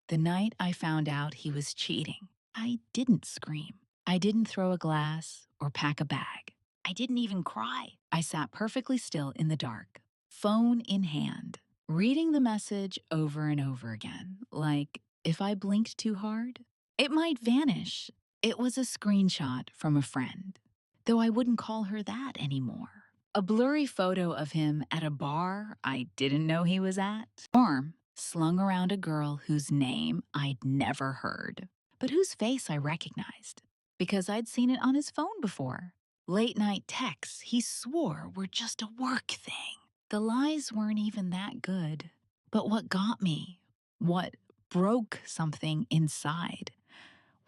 The night I found out he was cheating, I didn't scream. I didn't throw a glass or pack a bag. I didn't even cry. I sat perfectly still in the dark, phone in hand, reading the message over and over again, like if I blinked too hard, it might vanish. It was a screenshot from a friend, though I wouldn't call her that anymore. A blurry photo of him at a bar I didn't know he was at. Arm slung around a girl whose name I'd never heard, but whose face I recognized because I'd seen it on his phone before. Late night texts he swore were just a work thing. The lies weren't even that good. But what got me, what broke something inside,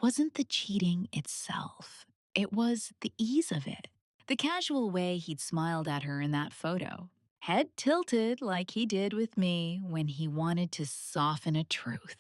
wasn't the cheating itself. It was the ease of it. The casual way he'd smiled at her in that photo, head tilted like he did with me when he wanted to soften a truth.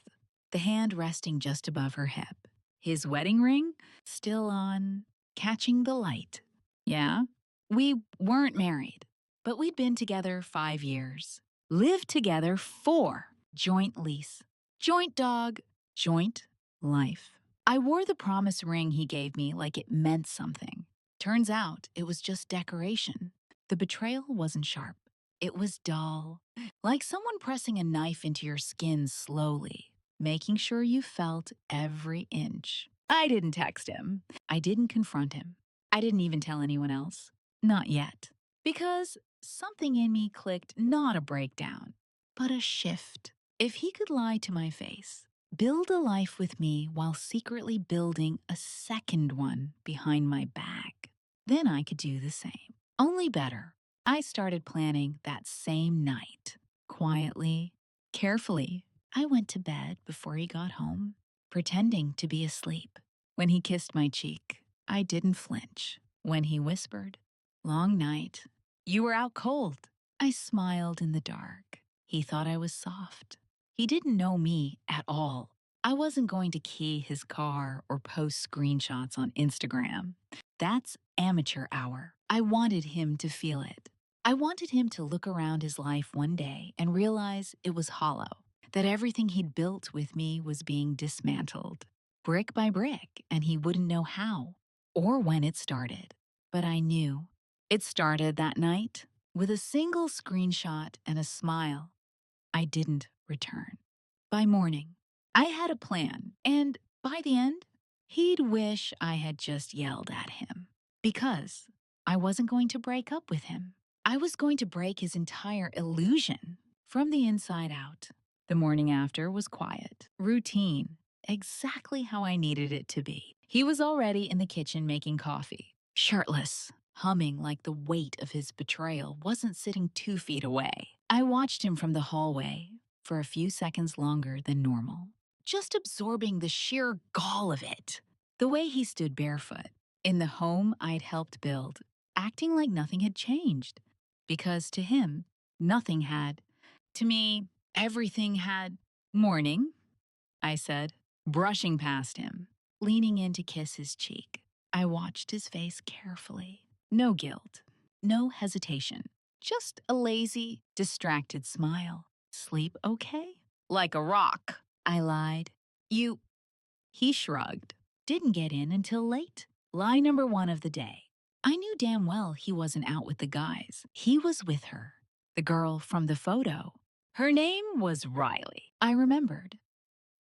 The hand resting just above her hip. His wedding ring still on, catching the light. Yeah, we weren't married, but we'd been together 5 years. Lived together 4. Joint lease, joint dog, joint life. I wore the promise ring he gave me like it meant something. Turns out it was just decoration. The betrayal wasn't sharp. It was dull, like someone pressing a knife into your skin slowly, making sure you felt every inch. I didn't text him. I didn't confront him. I didn't even tell anyone else. Not yet. Because something in me clicked not a breakdown, but a shift. If he could lie to my face, build a life with me while secretly building a second one behind my back, then I could do the same. Only better. I started planning that same night. Quietly, carefully, I went to bed before he got home, pretending to be asleep. When he kissed my cheek, I didn't flinch. When he whispered, "Long night. You were out cold." I smiled in the dark. He thought I was soft. He didn't know me at all. I wasn't going to key his car or post screenshots on Instagram. That's amateur hour. I wanted him to feel it. I wanted him to look around his life one day and realize it was hollow, that everything he'd built with me was being dismantled, brick by brick, and he wouldn't know how or when it started. But I knew. It started that night with a single screenshot and a smile I didn't return. By morning, I had a plan, and by the end, he'd wish I had just yelled at him. Because I wasn't going to break up with him. I was going to break his entire illusion from the inside out. The morning after was quiet, routine, exactly how I needed it to be. He was already in the kitchen making coffee, shirtless, humming like the weight of his betrayal wasn't sitting 2 feet away. I watched him from the hallway for a few seconds longer than normal, just absorbing the sheer gall of it. The way he stood barefoot in the home I'd helped build, acting like nothing had changed. Because to him, nothing had. To me, everything had. "Morning," I said, brushing past him, leaning in to kiss his cheek. I watched his face carefully. No guilt, no hesitation, just a lazy, distracted smile. "Sleep okay?" "Like a rock," I lied. "You..." He shrugged. Didn't get in until late. Lie number 1 of the day. I knew damn well he wasn't out with the guys. He was with her. The girl from the photo. Her name was Riley. I remembered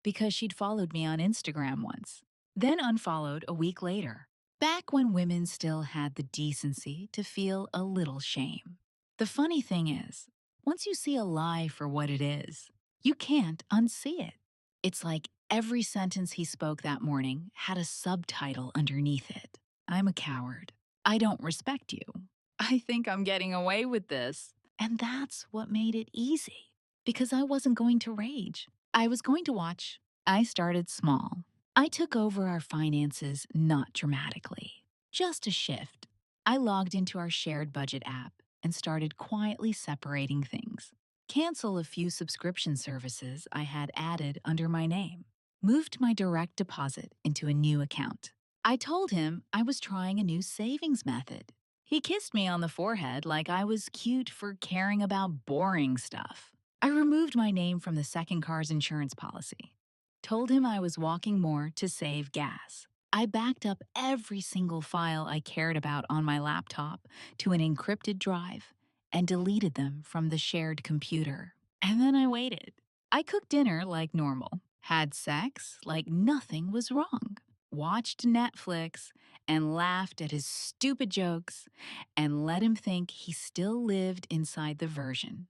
because she'd followed me on Instagram once, then unfollowed a week later, back when women still had the decency to feel a little shame. The funny thing is, once you see a lie for what it is, you can't unsee it. It's like every sentence he spoke that morning had a subtitle underneath it. "I'm a coward. I don't respect you. I think I'm getting away with this." And that's what made it easy, because I wasn't going to rage. I was going to watch. I started small. I took over our finances not dramatically, just a shift. I logged into our shared budget app and started quietly separating things. Cancel a few subscription services I had added under my name. Moved my direct deposit into a new account. I told him I was trying a new savings method. He kissed me on the forehead like I was cute for caring about boring stuff. I removed my name from the second car's insurance policy. Told him I was walking more to save gas. I backed up every single file I cared about on my laptop to an encrypted drive and deleted them from the shared computer. And then I waited. I cooked dinner like normal, had sex like nothing was wrong, watched Netflix and laughed at his stupid jokes and let him think he still lived inside the version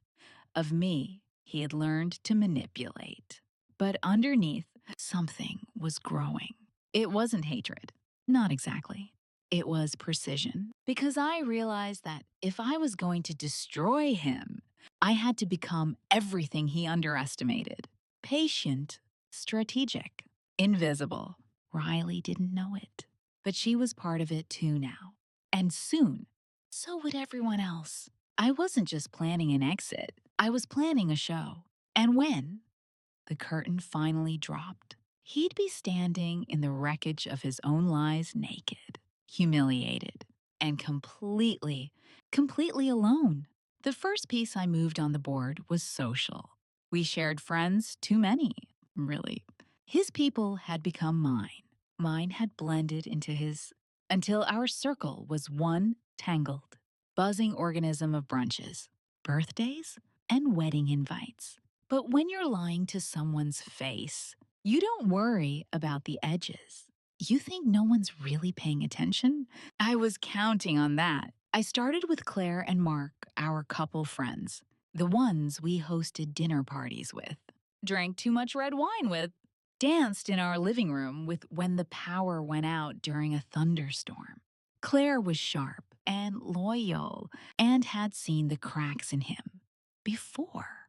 of me he had learned to manipulate. But underneath, something was growing. It wasn't hatred. Not exactly. It was precision. Because I realized that if I was going to destroy him, I had to become everything he underestimated: patient, strategic, invisible. Riley didn't know it, but she was part of it too now. And soon, so would everyone else. I wasn't just planning an exit, I was planning a show. And when the curtain finally dropped, he'd be standing in the wreckage of his own lies, naked, humiliated, and completely alone. The first piece I moved on the board was social. We shared friends, too many, really. His people had become mine. Mine had blended into his until our circle was one tangled, buzzing organism of brunches, birthdays, and wedding invites. But when you're lying to someone's face, you don't worry about the edges. You think no one's really paying attention? I was counting on that. I started with Claire and Mark, our couple friends, the ones we hosted dinner parties with, drank too much red wine with, danced in our living room with when the power went out during a thunderstorm. Claire was sharp and loyal and had seen the cracks in him before.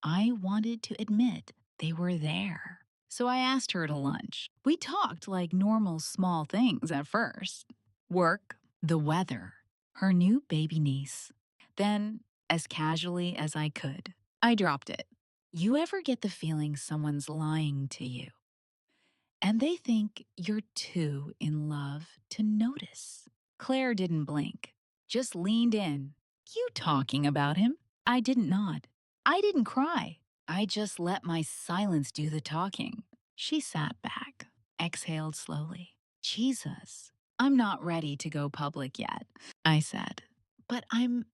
I wanted to admit they were there. So I asked her to lunch. We talked like normal small things at first: work, the weather, her new baby niece. Then, as casually as I could, I dropped it. You ever get the feeling someone's lying to you and they think you're too in love to notice? Claire didn't blink, just leaned in. You talking about him? I didn't nod. I didn't cry. I just let my silence do the talking. She sat back, exhaled slowly. Jesus, I'm not ready to go public yet, I said. But I'm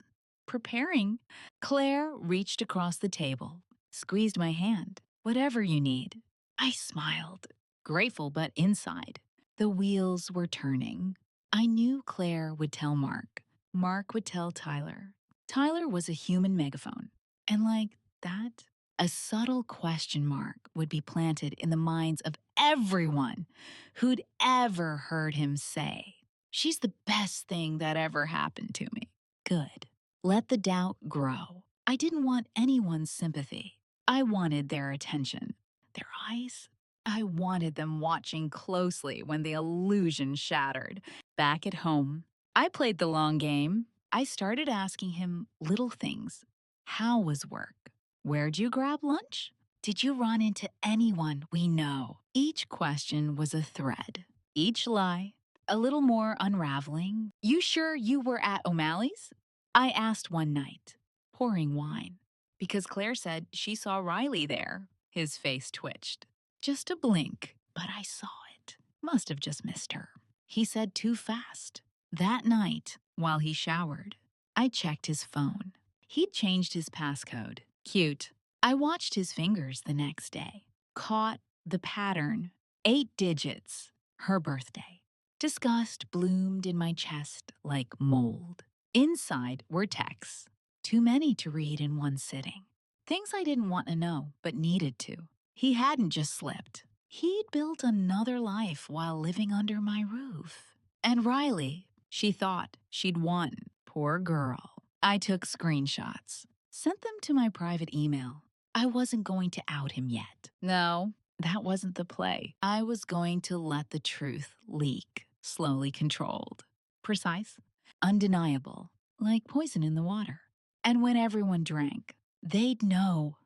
preparing. Claire reached across the table, squeezed my hand. Whatever you need. I smiled, grateful but inside. The wheels were turning. I knew Claire would tell Mark. Mark would tell Tyler. Tyler was a human megaphone. And like that, a subtle question mark would be planted in the minds of everyone who'd ever heard him say, "She's the best thing that ever happened to me." Good. Let the doubt grow. I didn't want anyone's sympathy. I wanted their attention. Their eyes? I wanted them watching closely when the illusion shattered. Back at home, I played the long game. I started asking him little things. How was work? Where'd you grab lunch? Did you run into anyone we know? Each question was a thread. Each lie, a little more unraveling. You sure you were at O'Malley's? I asked one night, pouring wine, because Claire said she saw Riley there. His face twitched. Just a blink, but I saw it. Must have just missed her. He said too fast. That night, while he showered, I checked his phone. He'd changed his passcode. Cute. I watched his fingers the next day. Caught the pattern. 8 digits. Her birthday. Disgust bloomed in my chest like mold. Inside were texts. Too many to read in one sitting. Things I didn't want to know, but needed to. He hadn't just slipped. He'd built another life while living under my roof. And Riley, she thought she'd won. Poor girl. I took screenshots, sent them to my private email. I wasn't going to out him yet. No, that wasn't the play. I was going to let the truth leak, slowly controlled. Precise, undeniable, like poison in the water. And when everyone drank, they'd know.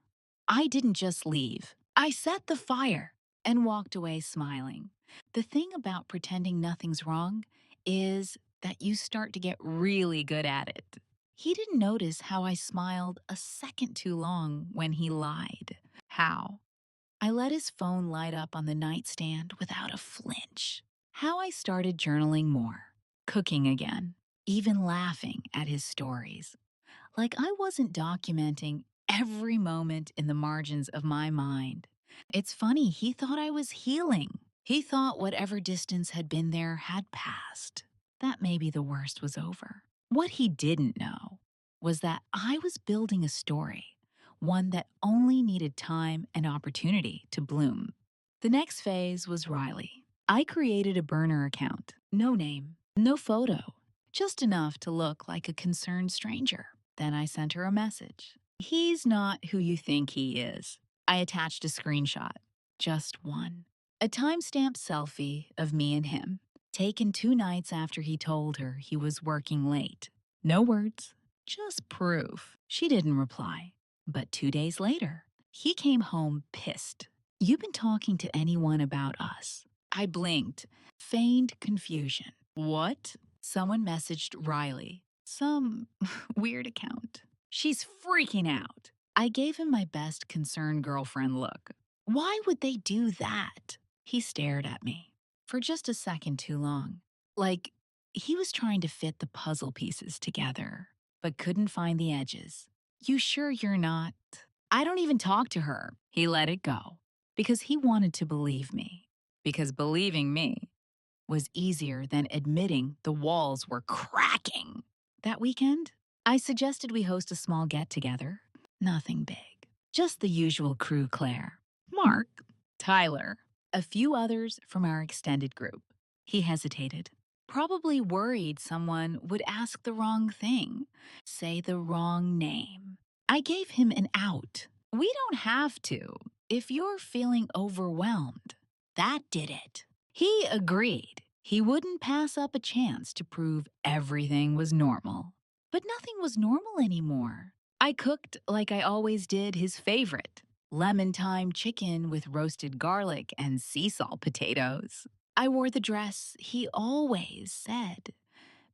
I didn't just leave. I set the fire and walked away smiling. The thing about pretending nothing's wrong is that you start to get really good at it. He didn't notice how I smiled a second too long when he lied. How? I let his phone light up on the nightstand without a flinch. How I started journaling more, cooking again, even laughing at his stories. Like I wasn't documenting every moment in the margins of my mind. It's funny, he thought I was healing. He thought whatever distance had been there had passed. That maybe the worst was over. What he didn't know was that I was building a story, one that only needed time and opportunity to bloom. The next phase was Riley. I created a burner account, no name, no photo, just enough to look like a concerned stranger. Then I sent her a message. He's not who you think he is. I attached a screenshot, just one. A timestamped selfie of me and him, taken 2 nights after he told her he was working late. No words, just proof. She didn't reply. But 2 days later, he came home pissed. "You've been talking to anyone about us?" I blinked, feigned confusion. "What?" Someone messaged Riley. Some weird account. "She's freaking out." I gave him my best concerned girlfriend look. "Why would they do that?" He stared at me for just a second too long. Like he was trying to fit the puzzle pieces together, but couldn't find the edges. "You sure you're not?" "I don't even talk to her." He let it go because he wanted to believe me. Because believing me was easier than admitting the walls were cracking. That weekend, I suggested we host a small get together. Nothing big, just the usual crew: Claire, Mark, Tyler, a few others from our extended group. He hesitated, probably worried someone would ask the wrong thing, say the wrong name. I gave him an out. "We don't have to, if you're feeling overwhelmed." That did it. He agreed. He wouldn't pass up a chance to prove everything was normal. But nothing was normal anymore. I cooked like I always did his favorite, lemon thyme chicken with roasted garlic and sea salt potatoes. I wore the dress he always said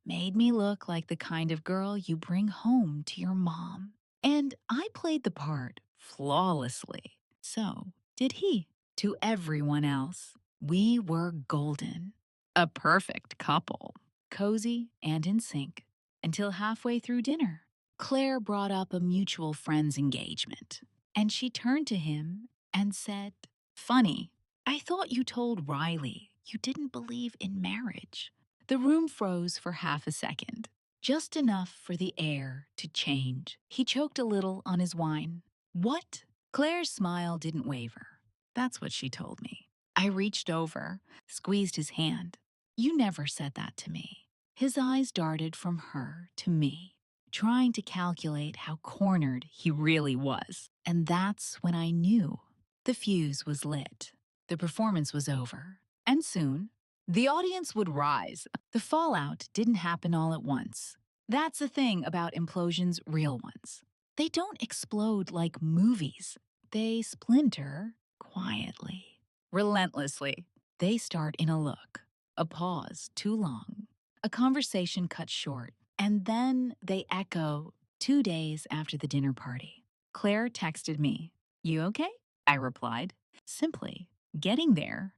made me look like the kind of girl you bring home to your mom. And I played the part flawlessly. So did he. To everyone else, we were golden. A perfect couple. Cozy and in sync. Until halfway through dinner, Claire brought up a mutual friend's engagement. And she turned to him and said, "Funny, I thought you told Riley you didn't believe in marriage." The room froze for half a second, just enough for the air to change. He choked a little on his wine. "What?" Claire's smile didn't waver. That's what she told me. I reached over, squeezed his hand. "You never said that to me." His eyes darted from her to me, trying to calculate how cornered he really was. And that's when I knew the fuse was lit. The performance was over. And soon, the audience would rise. The fallout didn't happen all at once. That's the thing about implosions, real ones. They don't explode like movies. They splinter quietly, relentlessly. They start in a look, a pause too long, a conversation cut short, and then they echo 2 days after the dinner party. Claire texted me, "You okay?" I replied, simply, "Getting there."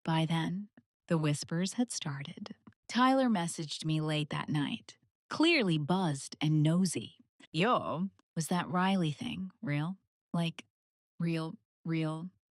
By then, the whispers had started. Tyler messaged me late that night, clearly buzzed and nosy. "Yo, was that Riley thing real? Like, real?"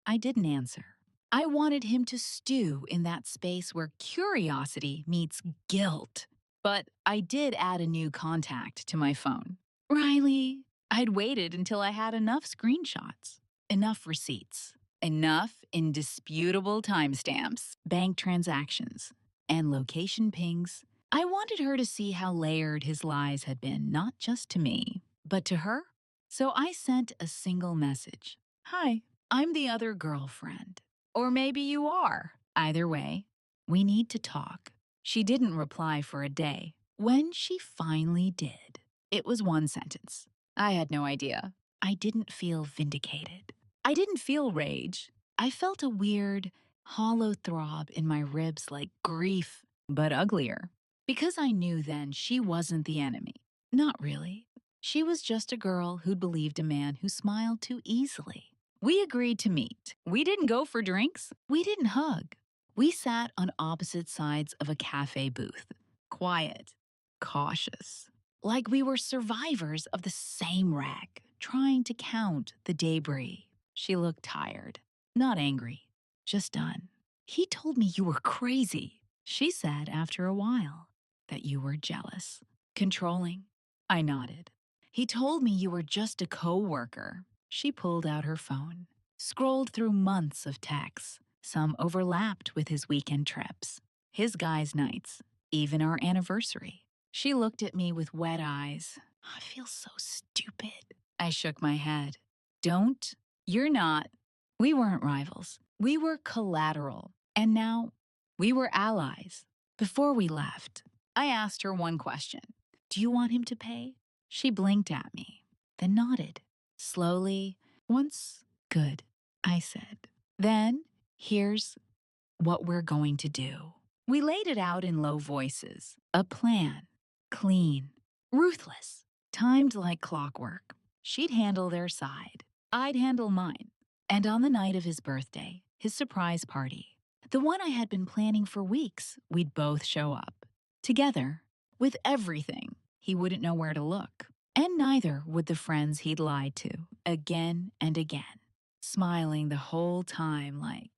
I didn't answer. I wanted him to stew in that space where curiosity meets guilt. But I did add a new contact to my phone. Riley. I'd waited until I had enough screenshots, enough receipts, enough indisputable timestamps, bank transactions, and location pings. I wanted her to see how layered his lies had been, not just to me, but to her. So I sent a single message. "Hi, I'm the other girlfriend. Or maybe you are. Either way, we need to talk." She didn't reply for a day. When she finally did, it was one sentence. I had no idea. I didn't feel vindicated. I didn't feel rage. I felt a weird, hollow throb in my ribs like grief, but uglier. Because I knew then she wasn't the enemy. Not really. She was just a girl who'd believed a man who smiled too easily. We agreed to meet. We didn't go for drinks. We didn't hug. We sat on opposite sides of a cafe booth, quiet, cautious, like we were survivors of the same wreck, trying to count the debris. She looked tired, not angry, just done. He told me you were crazy, she said after a while, that you were jealous, controlling. I nodded. He told me you were just a co-worker. She pulled out her phone, scrolled through months of texts. Some overlapped with his weekend trips, his guys' nights, even our anniversary. She looked at me with wet eyes. I feel so stupid. I shook my head. Don't. You're not. We weren't rivals. We were collateral. And now we were allies. Before we left, I asked her one question. Do you want him to pay? She blinked at me, then nodded. Slowly, once, good, I said. Then, here's what we're going to do. We laid it out in low voices. A plan. Clean. Ruthless. Timed like clockwork. She'd handle their side. I'd handle mine. And on the night of his birthday, his surprise party, the one I had been planning for weeks, we'd both show up. Together. With everything. He wouldn't know where to look. And neither would the friends he'd lied to, again and again, smiling the whole time like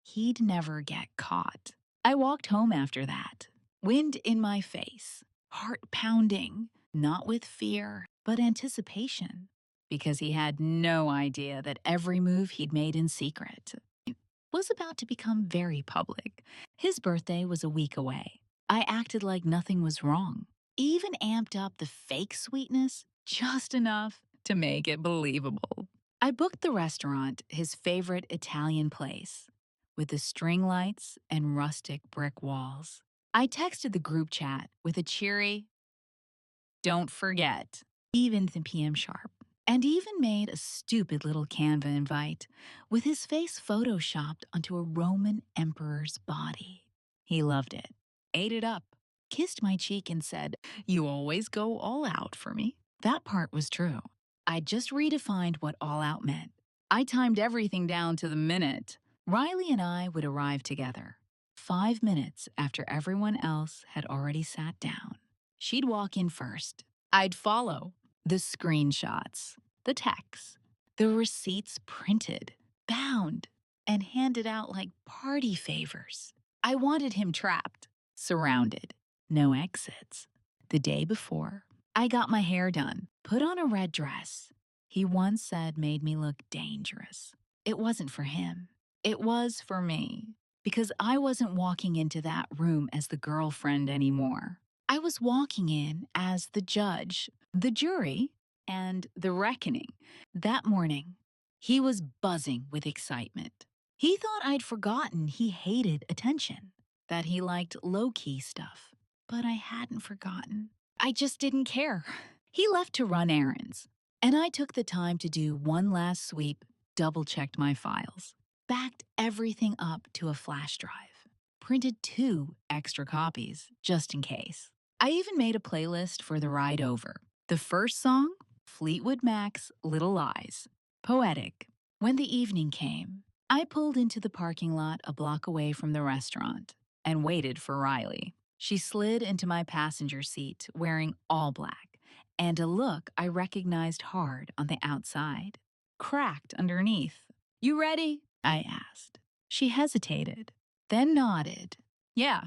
he'd never get caught. I walked home after that, wind in my face, heart pounding, not with fear, but anticipation, because he had no idea that every move he'd made in secret was about to become very public. His birthday was a week away. I acted like nothing was wrong, even amped up the fake sweetness just enough to make it believable. I booked the restaurant, his favorite Italian place, with the string lights and rustic brick walls. I texted the group chat with a cheery, don't forget, even the PM sharp, and even made a stupid little Canva invite with his face photoshopped onto a Roman emperor's body. He loved it, ate it up, kissed my cheek and said, you always go all out for me. That part was true. I just redefined what all out meant. I timed everything down to the minute. Riley and I would arrive together, 5 minutes after everyone else had already sat down. She'd walk in first. I'd follow. The screenshots, the texts, the receipts printed, bound, and handed out like party favors. I wanted him trapped, surrounded, no exits. The day before, I got my hair done, put on a red dress. He once said made me look dangerous. It wasn't for him. It was for me, because I wasn't walking into that room as the girlfriend anymore. I was walking in as the judge, the jury, and the reckoning. That morning, he was buzzing with excitement. He thought I'd forgotten he hated attention, that he liked low-key stuff. But I hadn't forgotten. I just didn't care. He left to run errands, and I took the time to do one last sweep, double-checked my files, backed everything up to a flash drive, printed 2 extra copies just in case. I even made a playlist for the ride over. The first song, Fleetwood Mac's Little Lies. Poetic. When the evening came, I pulled into the parking lot a block away from the restaurant and waited for Riley. She slid into my passenger seat wearing all black and a look I recognized hard on the outside, cracked underneath. You ready? I asked. She hesitated, then nodded. Yeah,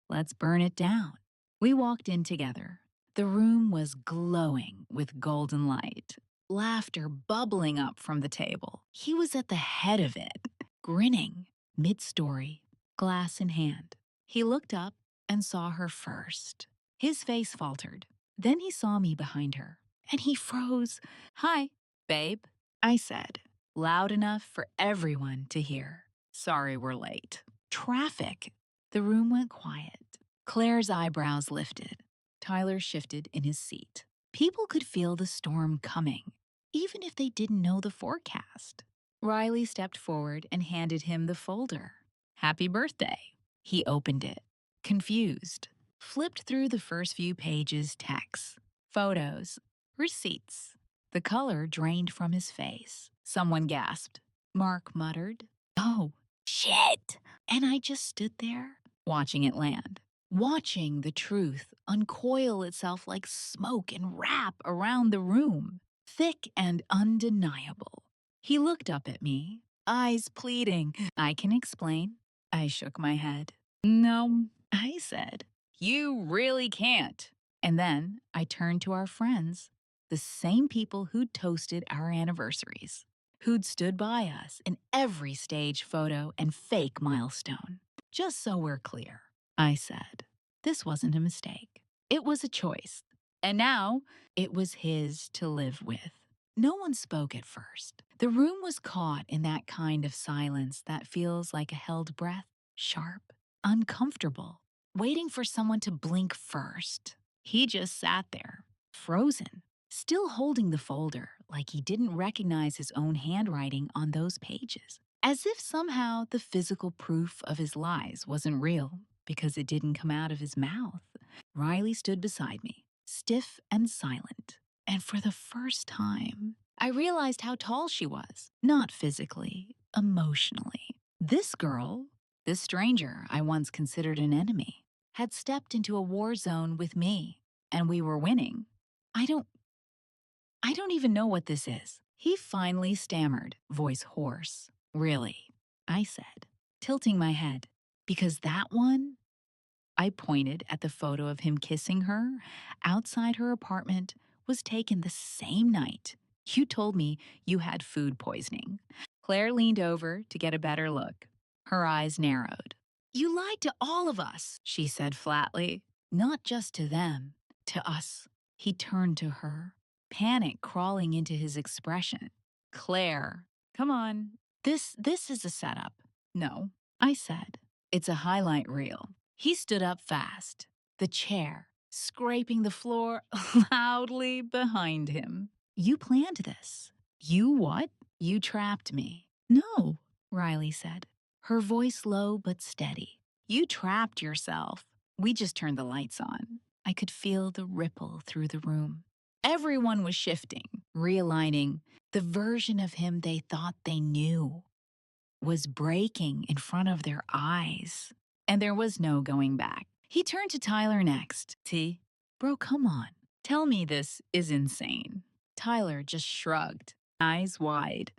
let's burn it down. We walked in together. The room was glowing with golden light, laughter bubbling up from the table. He was at the head of it, grinning, mid-story, glass in hand. He looked up and saw her first. His face faltered. Then he saw me behind her, and he froze. Hi, babe, I said, loud enough for everyone to hear. Sorry we're late. Traffic. The room went quiet. Claire's eyebrows lifted. Tyler shifted in his seat. People could feel the storm coming, even if they didn't know the forecast. Riley stepped forward and handed him the folder. Happy birthday. He opened it, confused, flipped through the first few pages, texts, photos, receipts. The color drained from his face. Someone gasped. Mark muttered. Oh, shit. And I just stood there, watching it land, watching the truth uncoil itself like smoke and wrap around the room, thick and undeniable. He looked up at me, eyes pleading. I can explain. I shook my head. No, I said. You really can't. And then I turned to our friends, the same people who'd toasted our anniversaries, who'd stood by us in every stage photo and fake milestone. Just so we're clear, I said, this wasn't a mistake. It was a choice. And now it was his to live with. No one spoke at first. The room was caught in that kind of silence that feels like a held breath, sharp, uncomfortable, waiting for someone to blink first. He just sat there, frozen, still holding the folder like he didn't recognize his own handwriting on those pages, as if somehow the physical proof of his lies wasn't real because it didn't come out of his mouth. Riley stood beside me, stiff and silent, and for the first time, I realized how tall she was, not physically, emotionally. This girl, this stranger I once considered an enemy, had stepped into a war zone with me, and we were winning. I don't I don't even know what this is. He finally stammered, voice hoarse. Really? I said, tilting my head. Because that one? I pointed at the photo of him kissing her outside her apartment was taken the same night. You told me you had food poisoning. Claire leaned over to get a better look. Her eyes narrowed. You lied to all of us, she said flatly. Not just to them, to us. He turned to her, panic crawling into his expression. Claire, come on. This is a setup. No, I said. It's a highlight reel. He stood up fast, the chair scraping the floor loudly behind him. You planned this. You what? You trapped me. No, Riley said, her voice low but steady. You trapped yourself. We just turned the lights on. I could feel the ripple through the room. Everyone was shifting, realigning. The version of him they thought they knew was breaking in front of their eyes. And there was no going back. He turned to Tyler next. T, bro, come on. Tell me this is insane. Tyler just shrugged, eyes wide.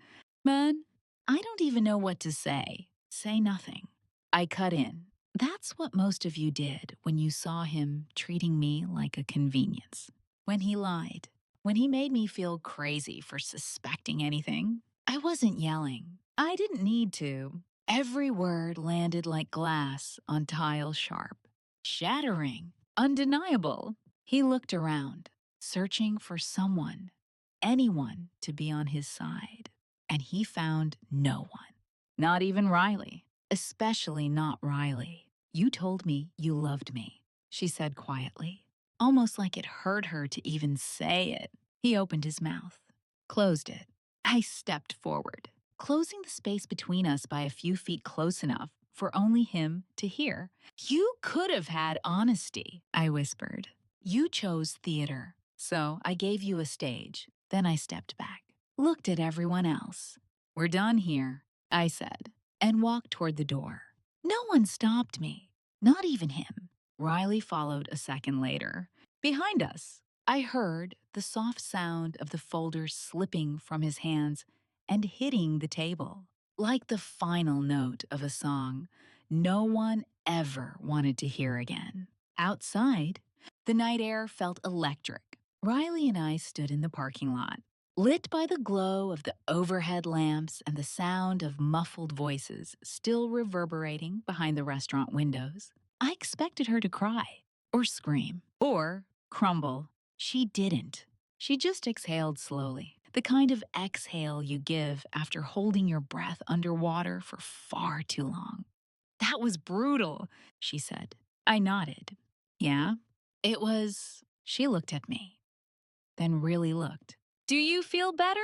Man, I don't even know what to say. Say nothing. I cut in. That's what most of you did when you saw him treating me like a convenience. When he lied. When he made me feel crazy for suspecting anything. I wasn't yelling. I didn't need to. Every word landed like glass on tile sharp. Shattering. Undeniable. He looked around, searching for someone, anyone to be on his side. And he found no one. Not even Riley. Especially not Riley. You told me you loved me, she said quietly, almost like it hurt her to even say it. He opened his mouth, closed it. I stepped forward, closing the space between us by a few feet close enough for only him to hear. You could have had honesty, I whispered. You chose theater, so I gave you a stage. Then I stepped back, looked at everyone else. We're done here, I said, and walked toward the door. No one stopped me, not even him. Riley followed a second later. Behind us, I heard the soft sound of the folder slipping from his hands and hitting the table, like the final note of a song no one ever wanted to hear again. Outside, the night air felt electric. Riley and I stood in the parking lot, lit by the glow of the overhead lamps and the sound of muffled voices still reverberating behind the restaurant windows. I expected her to cry, or scream, or crumble. She didn't. She just exhaled slowly, the kind of exhale you give after holding your breath underwater for far too long. That was brutal, she said. I nodded. Yeah? It was. She looked at me, then really looked. Do you feel better?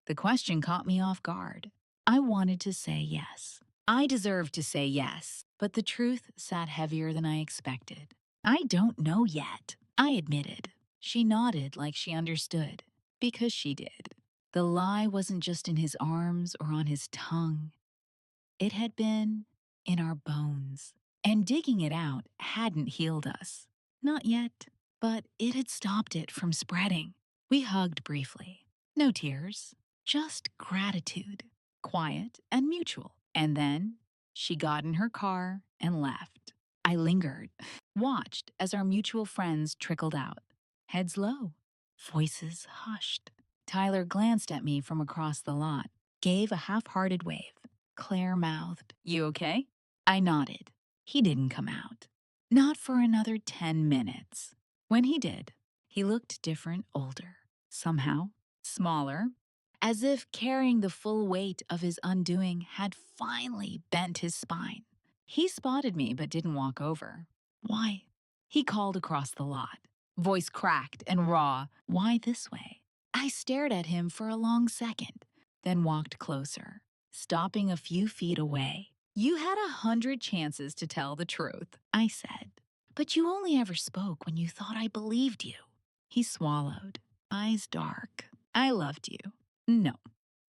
The question caught me off guard. I wanted to say yes. I deserved to say yes, but the truth sat heavier than I expected. I don't know yet, I admitted. She nodded like she understood, because she did. The lie wasn't just in his arms or on his tongue, it had been in our bones. And digging it out hadn't healed us. Not yet, but it had stopped it from spreading. We hugged briefly. No tears, just gratitude, quiet and mutual. And then she got in her car and left. I lingered, watched as our mutual friends trickled out, heads low, voices hushed. Tyler glanced at me from across the lot, gave a half-hearted wave. Claire mouthed, "You okay?" I nodded. He didn't come out. Not for another 10 minutes. When he did, he looked different, older, somehow smaller, as if carrying the full weight of his undoing had finally bent his spine. He spotted me but didn't walk over. Why? He called across the lot, voice cracked and raw. Why this way? I stared at him for a long second, then walked closer, stopping a few feet away. "You had 100 chances to tell the truth," I said. "But you only ever spoke when you thought I believed you." He swallowed, eyes dark. "I loved you." "No,"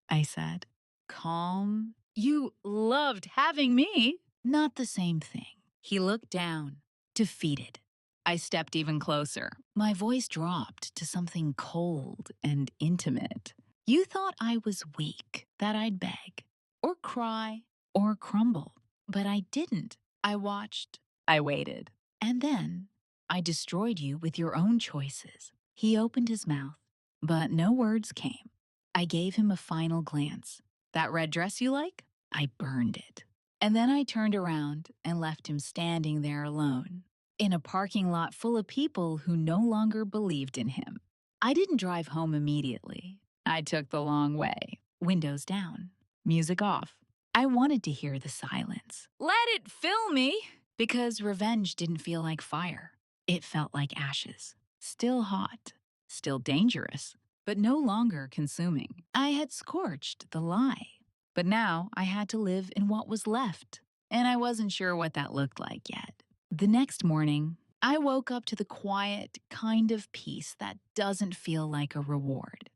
I said. Calm. "You loved having me." "Not the same thing." He looked down, defeated. I stepped even closer. My voice dropped to something cold and intimate. "You thought I was weak, that I'd beg, or cry, or crumble. But I didn't. I watched. I waited. And then I destroyed you with your own choices." He opened his mouth, but no words came. I gave him a final glance. "That red dress you like?" I burned it. And then I turned around and left him standing there alone, in a parking lot full of people who no longer believed in him. I didn't drive home immediately. I took the long way, windows down, music off. I wanted to hear the silence. Let it fill me! Because revenge didn't feel like fire. It felt like ashes. Still hot, still dangerous, but no longer consuming. I had scorched the lie, but now I had to live in what was left, and I wasn't sure what that looked like yet. The next morning, I woke up to the quiet kind of peace that doesn't feel like a reward.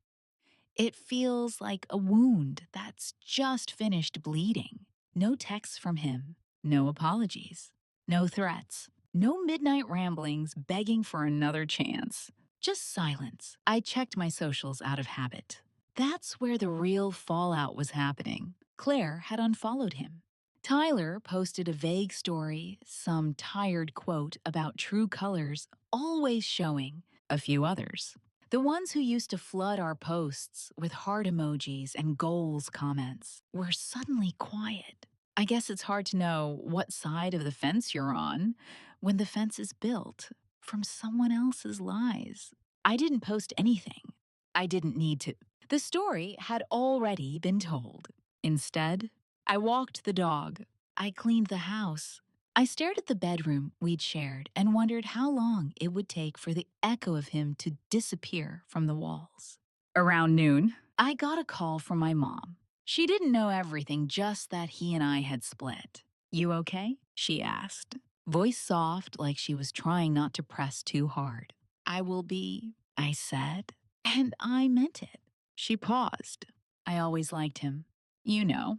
It feels like a wound that's just finished bleeding. No texts from him, no apologies, no threats, no midnight ramblings begging for another chance. Just silence. I checked my socials out of habit. That's where the real fallout was happening. Claire had unfollowed him. Tyler posted a vague story, some tired quote about true colors, always showing a few others. The ones who used to flood our posts with heart emojis and goals comments were suddenly quiet. I guess it's hard to know what side of the fence you're on when the fence is built from someone else's lies. I didn't post anything. I didn't need to. The story had already been told. Instead, I walked the dog. I cleaned the house. I stared at the bedroom we'd shared and wondered how long it would take for the echo of him to disappear from the walls. Around noon, I got a call from my mom. She didn't know everything, just that he and I had split. "You okay?" she asked, voice soft like she was trying not to press too hard. "I will be," I said, and I meant it. She paused. "I always liked him. You know."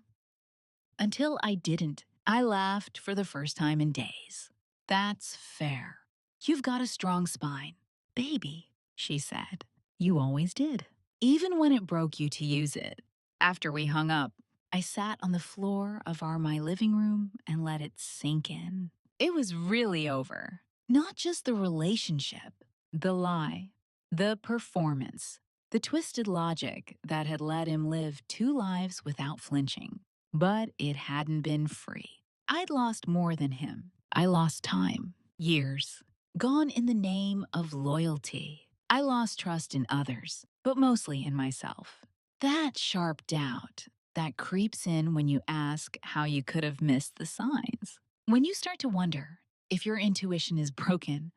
Until I didn't. I laughed for the first time in days. "That's fair. You've got a strong spine." "Baby," she said, "you always did. Even when it broke you to use it." After we hung up, I sat on the floor of my living room and let it sink in. It was really over. Not just the relationship, the lie, the performance, the twisted logic that had let him live two lives without flinching. But it hadn't been free. I'd lost more than him. I lost time, years, gone in the name of loyalty. I lost trust in others, but mostly in myself. That sharp doubt that creeps in when you ask how you could have missed the signs. When you start to wonder if your intuition is broken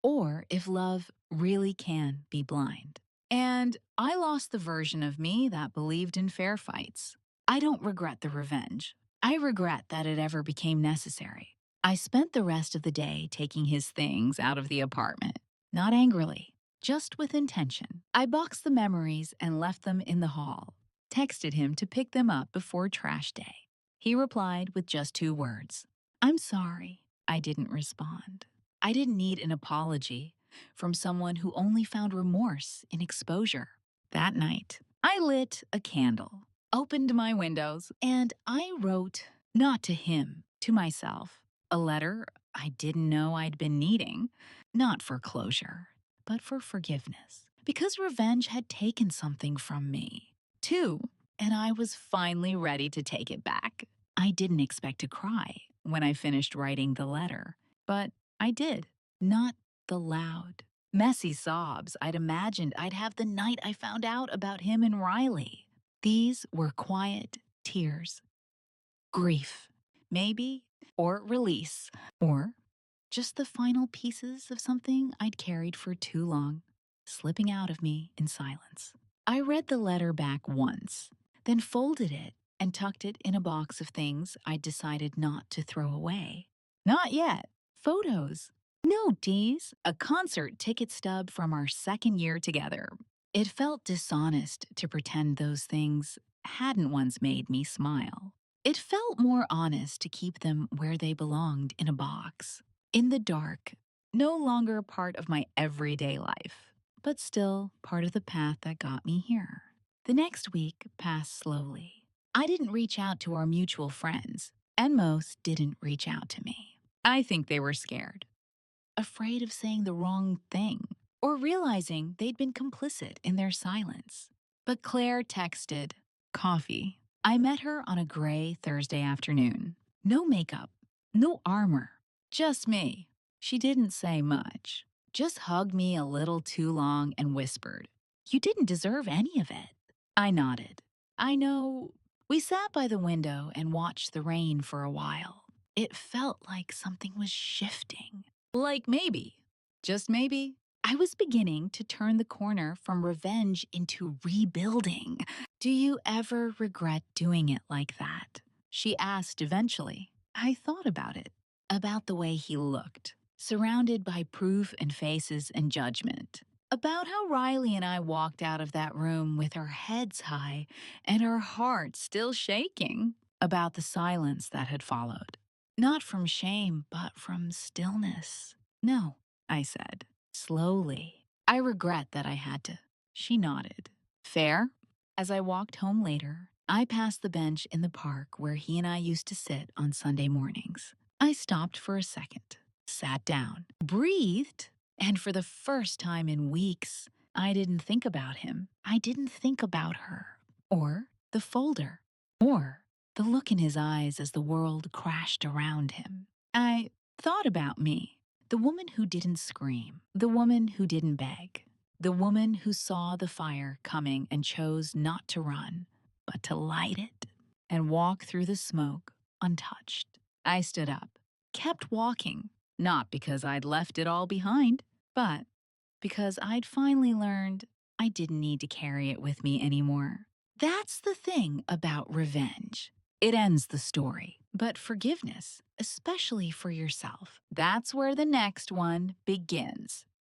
or if love really can be blind. And I lost the version of me that believed in fair fights. I don't regret the revenge. I regret that it ever became necessary. I spent the rest of the day taking his things out of the apartment, not angrily, just with intention. I boxed the memories and left them in the hall. Texted him to pick them up before trash day. He replied with just 2 words. I'm sorry. I didn't respond. I didn't need an apology from someone who only found remorse in exposure. That night, I lit a candle, opened my windows, and I wrote, not to him, to myself, a letter I didn't know I'd been needing, not for closure, but for forgiveness. Because revenge had taken something from me, too, and I was finally ready to take it back. I didn't expect to cry when I finished writing the letter, but I did. Not the loud, messy sobs I'd imagined I'd have the night I found out about him and Riley. These were quiet tears. Grief, maybe, or release, or just the final pieces of something I'd carried for too long, slipping out of me in silence. I read the letter back once, then folded it and tucked it in a box of things I'd decided not to throw away. Not yet. Photos. No, D's. A concert ticket stub from our second year together. It felt dishonest to pretend those things hadn't once made me smile. It felt more honest to keep them where they belonged in a box, in the dark, no longer a part of my everyday life, but still part of the path that got me here. The next week passed slowly. I didn't reach out to our mutual friends, and most didn't reach out to me. I think they were scared, afraid of saying the wrong thing, or realizing they'd been complicit in their silence. But Claire texted, coffee. I met her on a gray Thursday afternoon. No makeup, no armor, just me. She didn't say much, just hugged me a little too long and whispered, you didn't deserve any of it. I nodded. I know. We sat by the window and watched the rain for a while. It felt like something was shifting. Like maybe, just maybe, I was beginning to turn the corner from revenge into rebuilding. Do you ever regret doing it like that? She asked eventually. I thought about it, about the way he looked, surrounded by proof and faces and judgment. About how Riley and I walked out of that room with our heads high and our hearts still shaking. About the silence that had followed. Not from shame, but from stillness. No, I said, slowly. I regret that I had to. She nodded. Fair? As I walked home later, I passed the bench in the park where he and I used to sit on Sunday mornings. I stopped for a second, sat down, breathed, and for the first time in weeks, I didn't think about him. I didn't think about her, or the folder, or the look in his eyes as the world crashed around him. I thought about me, the woman who didn't scream, the woman who didn't beg, the woman who saw the fire coming and chose not to run, but to light it and walk through the smoke untouched. I stood up, kept walking, not because I'd left it all behind, but because I'd finally learned I didn't need to carry it with me anymore. That's the thing about revenge. It ends the story. But forgiveness, especially for yourself, that's where the next one begins.